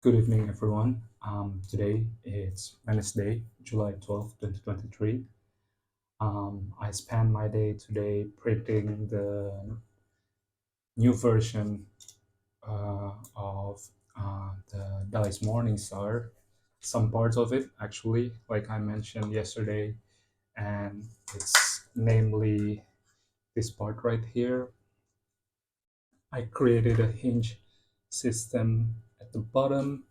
Good evening, everyone. Today it's Wednesday, July 12th, 2023. I spent my day today printing the new version of the Dice Morningstar. Some parts of it, actually, like I mentioned yesterday, and it's namely this part right here. I created a hinge system at the bottom,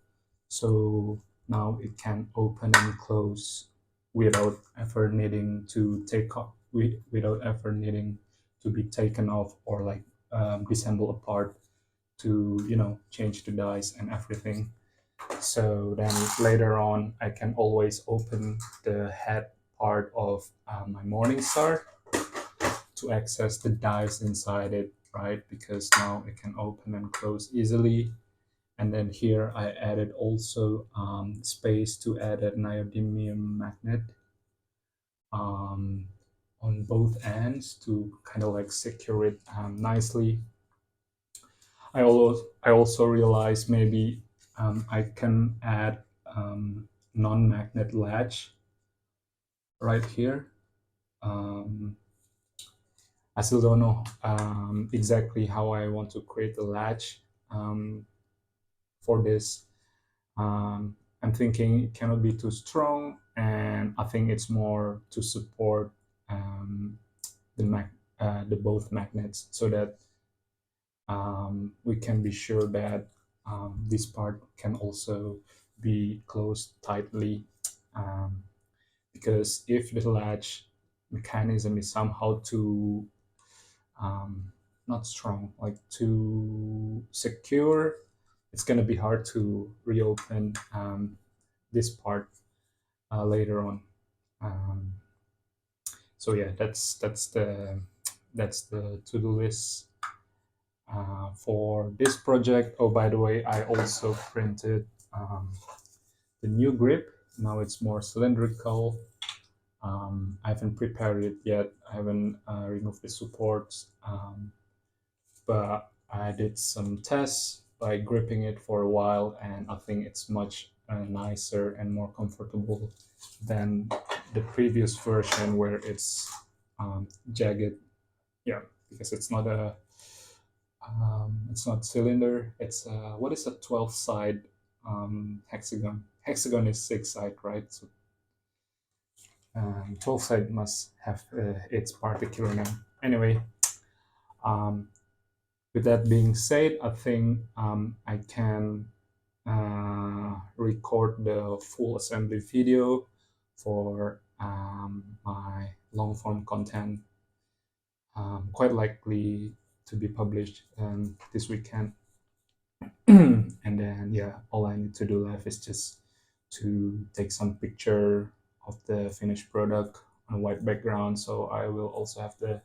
so now it can open and close without ever needing to take off, without ever needing to be taken off or like disassemble apart to change the dice and everything. So then later on, I can always open the head part of my Morningstar to access the dice inside it, right? Because now it can open and close easily. And then here I added also space to add a neodymium magnet um, on both ends to kind of like secure it nicely. I also realized maybe I can add non-magnet latch right here. I still don't know exactly how I want to create the latch um, for this. I'm thinking it cannot be too strong, and I think it's more to support um, the both magnets, so that we can be sure that this part can also be closed tightly. Um, because if the latch mechanism is somehow too um, not strong, like too secure, it's going to be hard to reopen this part later on. Um, so yeah, that's the to-do list for this project. Oh, by the way, I also printed the new grip. Now it's more cylindrical. I haven't prepared it yet. I haven't removed the supports, but I did some tests by gripping it for a while, and I think it's much nicer and more comfortable than the previous version where it's jagged. Yeah, because it's not cylinder. It's what is a 12 side hexagon? Hexagon is 6 side, right? So 12 side must have its particular name. Anyway, um, with that being said, I think I can record the full assembly video for my long form content, quite likely to be published this weekend. And then, yeah, all I need to do left is just to take some picture of the finished product on a white background. So I will also have the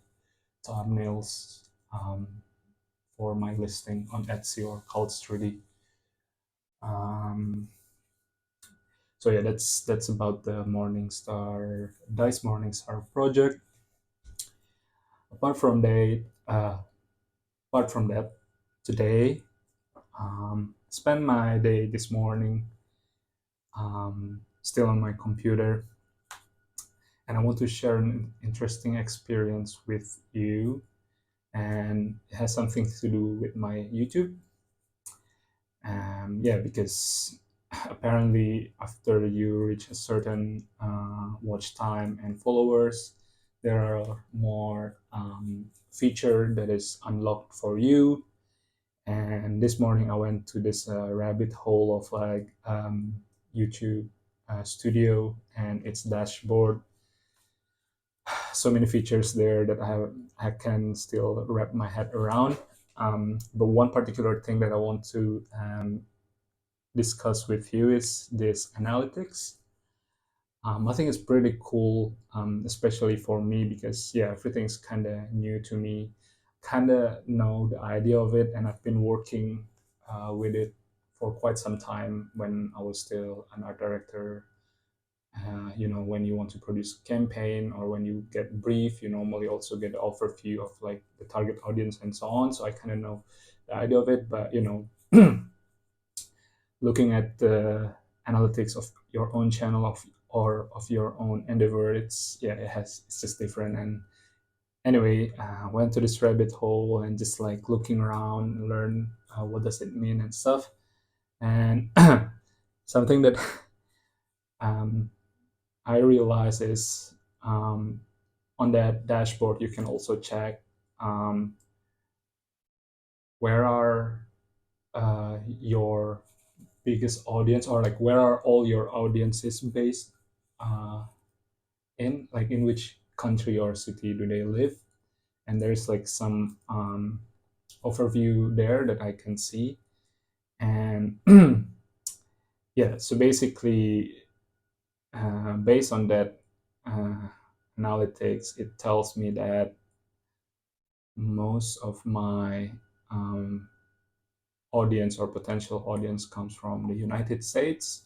thumbnails for my listing on Etsy or Cult3D. Um, so yeah, that's about the Dice Morningstar project. Apart from that, apart from that, today spent my day this morning still on my computer, and I want to share an interesting experience with you, and it has something to do with my YouTube. Yeah, because apparently after you reach a certain watch time and followers, there are more feature that is unlocked for you. And this morning I went to this rabbit hole of like YouTube studio and its dashboard. So many features there that I can still wrap my head around. But one particular thing that I want to discuss with you is this analytics. I think it's pretty cool, especially for me because yeah, everything's kind of new to me. Kind of know the idea of it, and I've been working with it for quite some time when I was still an art director. When you want to produce a campaign or when you get brief, you normally also get an overview of like the target audience and so on. So I kind of know the idea of it, but looking at the analytics of your own channel or of your own endeavor, it's just different. And anyway, went to this rabbit hole and just like looking around and learn what does it mean and stuff. And something that um, I realized is, on that dashboard you can also check um, where are your biggest audience, or like where are all your audiences based uh, in, like in which country or city do they live. And there's like some overview there that I can see. And yeah, so basically, based on that uh, analytics, it tells me that most of my um, audience or potential audience comes from the United States.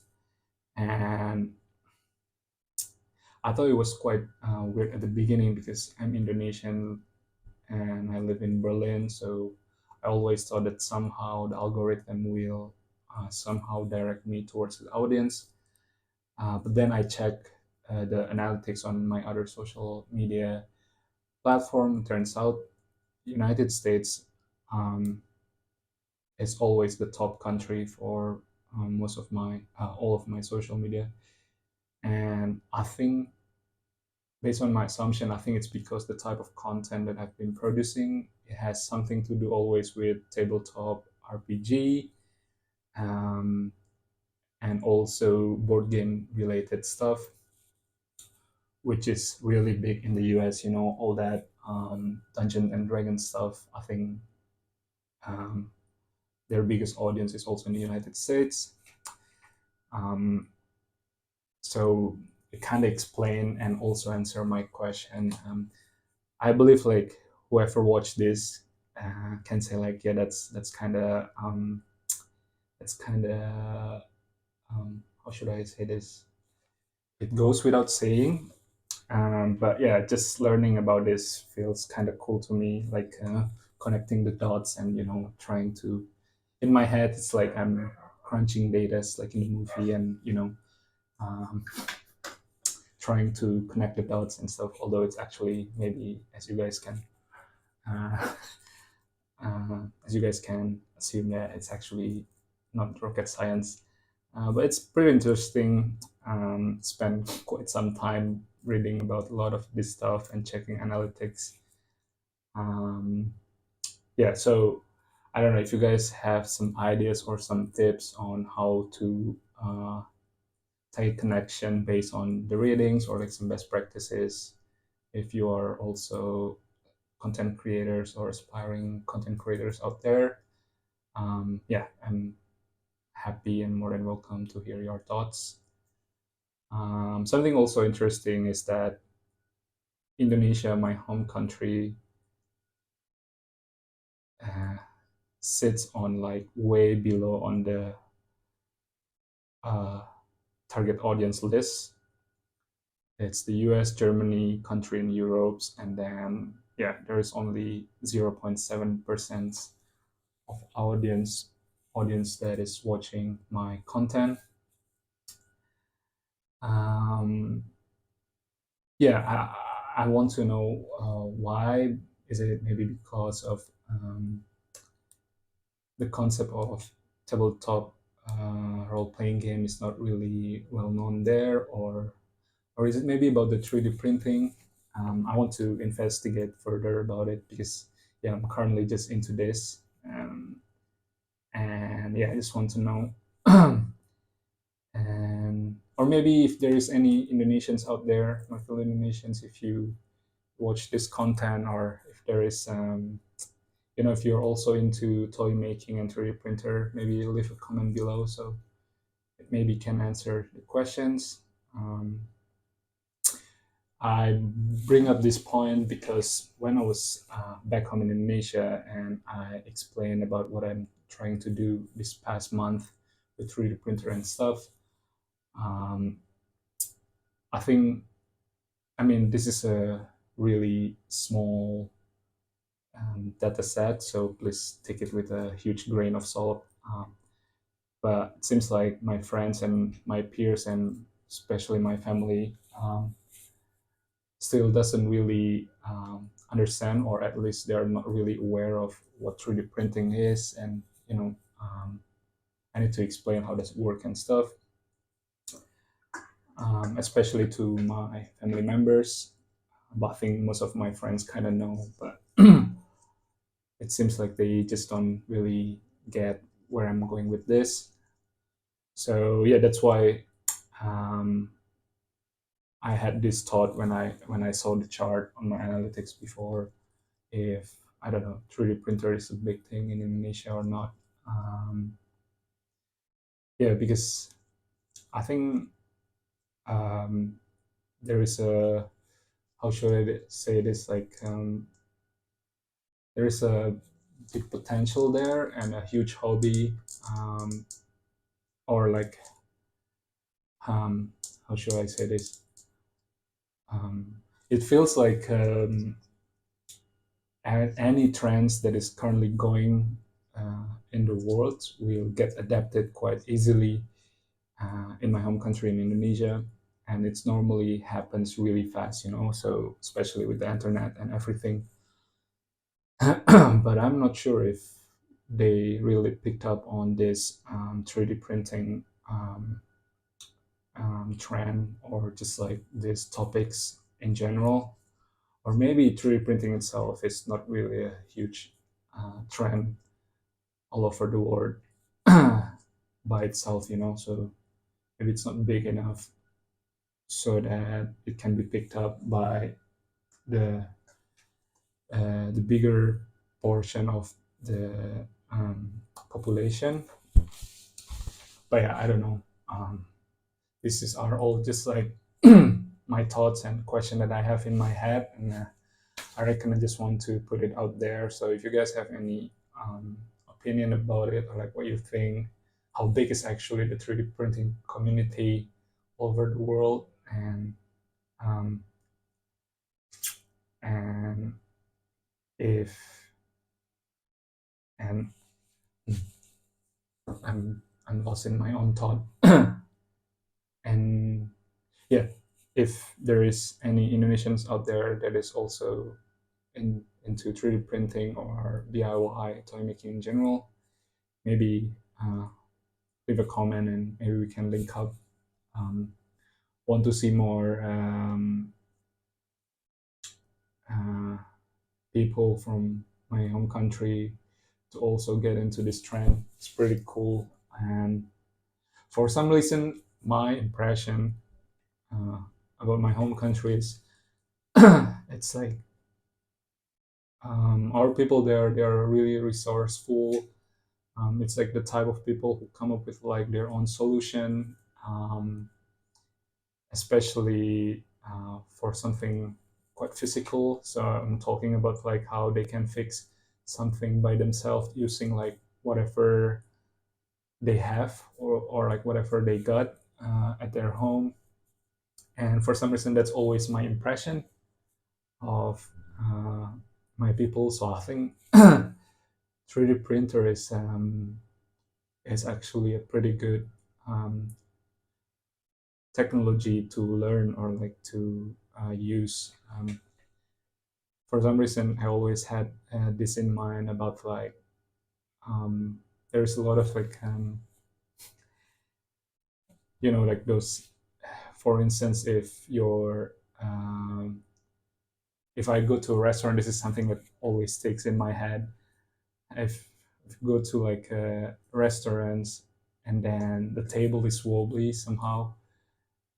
And I thought it was quite weird at the beginning because I'm Indonesian and I live in Berlin. So I always thought that somehow the algorithm will somehow direct me towards the audience. But then I check the analytics on my other social media platform. Turns out United States um, is always the top country for most of my all of my social media. And I think, based on my assumption, I think it's because the type of content that I've been producing, it has something to do always with tabletop RPG, um, and also board game related stuff, which is really big in the US. You know, all that Dungeon and Dragon stuff. I think um, their biggest audience is also in the United States. Um, so it kind of explain and also answer my question. I believe like whoever watched this can say like, yeah, that's kind of how should I say this? It goes without saying, but yeah, just learning about this feels kind of cool to me, like connecting the dots and trying to. In my head, it's like I'm crunching data, like in the movie, and um, trying to connect the dots and stuff. Although it's actually maybe, uh, as you guys can assume, that it's actually not rocket science. But it's pretty interesting. Spent quite some time reading about a lot of this stuff and checking analytics. Um, yeah, so I don't know if you guys have some ideas or some tips on how to take connection based on the readings, or like some best practices if you are also content creators or aspiring content creators out there. Yeah, I'm happy and more than welcome to hear your thoughts. Something also interesting is that Indonesia, my home country, uh, sits on like way below on the uh, target audience list. It's the US, Germany, country in Europe, and then yeah, there is only 0.7% of audience that is watching my content. Um, yeah, I want to know why. Is it maybe because of the concept of tabletop role-playing game is not really well known there, or is it maybe about the 3D printing? I want to investigate further about it because yeah, I'm currently just into this, and yeah, I just want to know. And or maybe if there is any Indonesians out there, my fellow Indonesians, if you watch this content, or if there is if you're also into toy making and 3D printer, maybe leave a comment below so it maybe can answer the questions. I bring up this point because when I was back home in Indonesia and I explained about what I'm trying to do this past month with 3D printer and stuff, um, I think, I mean, this is a really small data set, so please take it with a huge grain of salt. But it seems like my friends and my peers and especially my family still doesn't really understand, or at least they're not really aware of what 3D printing is. And I need to explain how does it work and stuff, especially to my family members. But I think most of my friends kind of know, but it seems like they just don't really get where I'm going with this. So yeah, that's why um, I had this thought when I saw the chart on my analytics before, if I don't know 3D printer is a big thing in Indonesia or not. Um, yeah, because I think um, there is a, how should I say this, like there is a big potential there and a huge hobby, um, or like um, how should I say this? Um, it feels like any trends that is currently going in the world will get adapted quite easily in my home country in Indonesia, and it's normally happens really fast, So especially with the internet and everything, but I'm not sure if they really picked up on this 3D printing trend, or just like these topics in general, or maybe 3D printing itself is not really a huge trend all over the world by itself, So maybe it's not big enough so that it can be picked up by the the bigger portion of the population. But yeah, I don't know. This is are all just like my thoughts and question that I have in my head, and I reckon I just want to put it out there. So if you guys have any opinion about it, or like what you think, how big is actually the 3D printing community all over the world, um, and if and I'm lost in my own thought. And yeah, if there is any Indonesians out there that is also into 3D printing or DIY toy making in general, maybe uh, leave a comment and maybe we can link up. Um, want to see more uh, people from my home country to also get into this trend. It's pretty cool. And for some reason, my impression uh, about my home country is it's like our people there, they are really resourceful. It's like the type of people who come up with like their own solution, um, especially for something quite physical. So I'm talking about like how they can fix something by themselves using like whatever they have, or like whatever they got at their home. And for some reason, that's always my impression of uh, my people. So I think 3D printer is actually a pretty good um, technology to learn, or like to use. For some reason, I always had this in mind about like there's a lot of like like those. For instance, if I go to a restaurant, this is something that always sticks in my head. If you go to like restaurants and then the table is wobbly somehow,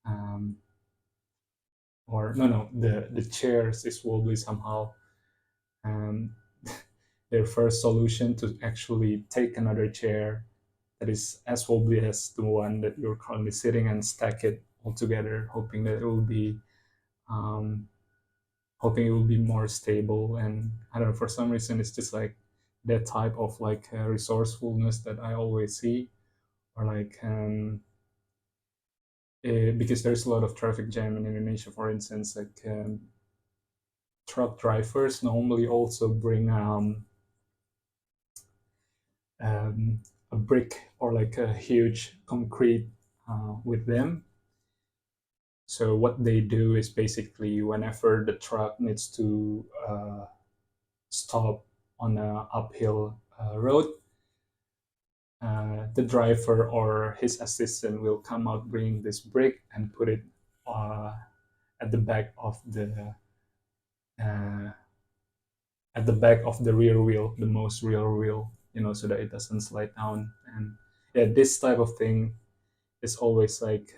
um, or no, the chairs is wobbly somehow. Um, their first solution to actually take another chair that is as wobbly as the one that you're currently sitting and stack it all together, hoping that it will be um, hoping it will be more stable. And I don't know, for some reason it's just like that type of like resourcefulness that I always see, or like because there's a lot of traffic jam in Indonesia, for instance, like truck drivers normally also bring um, brick or like a huge concrete with them. So what they do is basically whenever the truck needs to stop on a uphill road, the driver or his assistant will come out bringing this brick and put it uh, at the back of uh, the rear wheel, the most rear wheel, so that it doesn't slide down. And yeah, this type of thing is always like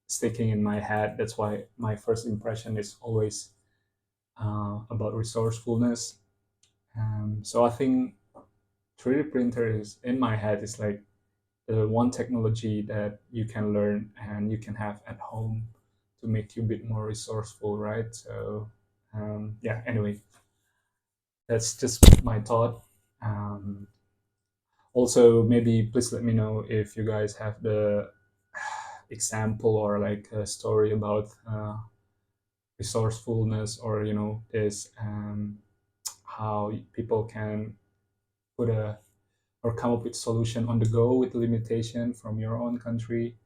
sticking in my head. That's why my first impression is always about resourcefulness. So I think 3D printer is in my head is like the one technology that you can learn and you can have at home to make you a bit more resourceful, right? So yeah, anyway, that's just my thought. Um, Also, maybe please let me know if you guys have the example or like a story about resourcefulness, or this how people can put a or come up with solution on the go with limitation from your own country.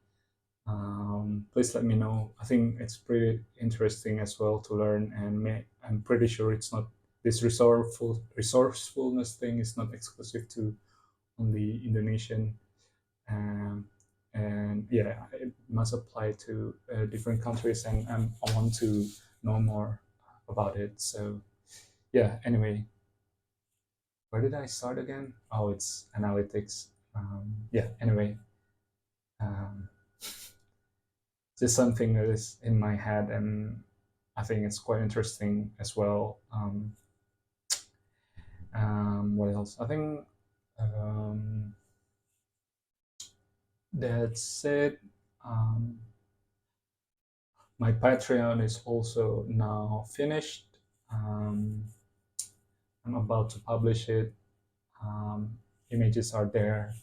Please let me know. I think it's pretty interesting as well to learn, and I'm pretty sure it's not this resourcefulness thing is not exclusive to only Indonesian, um, and yeah, it must apply to different countries, and I want to know more about it. So yeah, anyway, where did I start again? Oh, it's analytics. Yeah, anyway, um, just something that is in my head, and I think it's quite interesting as well. What else? I think um, that's it. Um, my Patreon is also now finished. Um, I'm about to publish it. Images are there.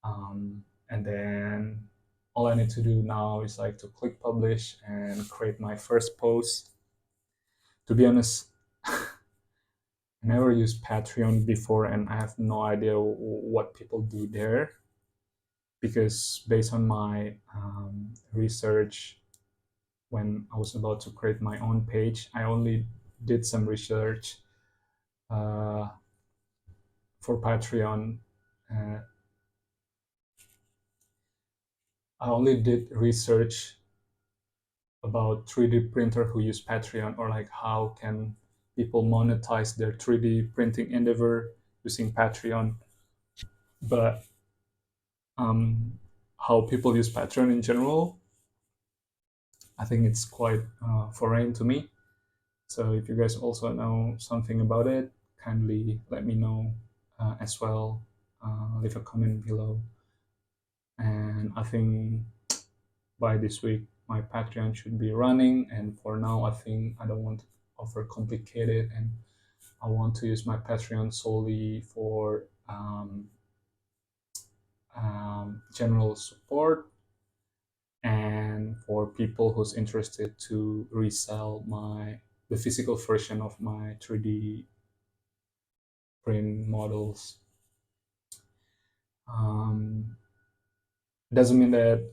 And then all I need to do now is like to click publish and create my first post. To be honest, I never used Patreon before, and I have no idea what people do there, because based on my research, when I was about to create my own page, I only did some research uh, for Patreon. Uh, I only did research about 3D printer who use Patreon, or like how can people monetize their 3D printing endeavor using Patreon. But how people use Patreon in general, I think it's quite foreign to me. So if you guys also know something about it, kindly let me know as well. Leave a comment below. And I think by this week my Patreon should be running. And for now, I think I don't want to overcomplicate it, and I want to use my Patreon solely for general support and for people who's interested to resell the physical version of my 3D print models. Doesn't mean that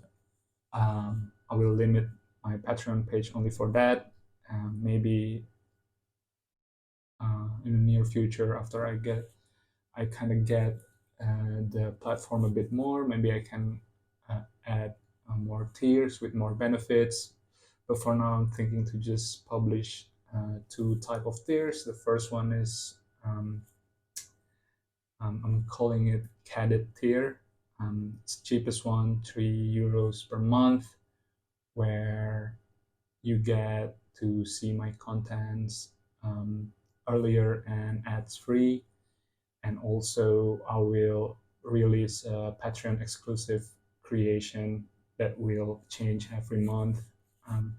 I will limit my Patreon page only for that. Maybe in the near future, after I kind of get the platform a bit more, maybe I can add more tiers with more benefits. But for now, I'm thinking to just publish two type of tiers. The first one is I'm calling it cadet tier. It's the cheapest one, €3 per month, where you get to see my contents earlier and ads free. And also I will release a Patreon exclusive creation that will change every month. Um,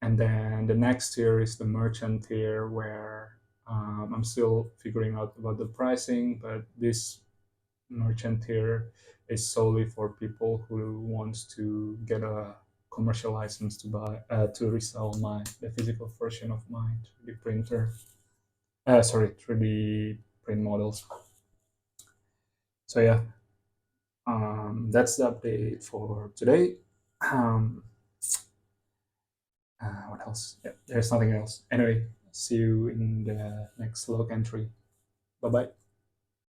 and then the next tier is the merchant tier, where I'm still figuring out about the pricing, but this merchant tier is solely for people who wants to get a commercial license to buy to resell the physical version of my 3D printer. Sorry, 3D print models. So yeah, that's the update for today. Um, what else? Yeah, there's nothing else. Anyway, see you in the next log entry. Bye bye.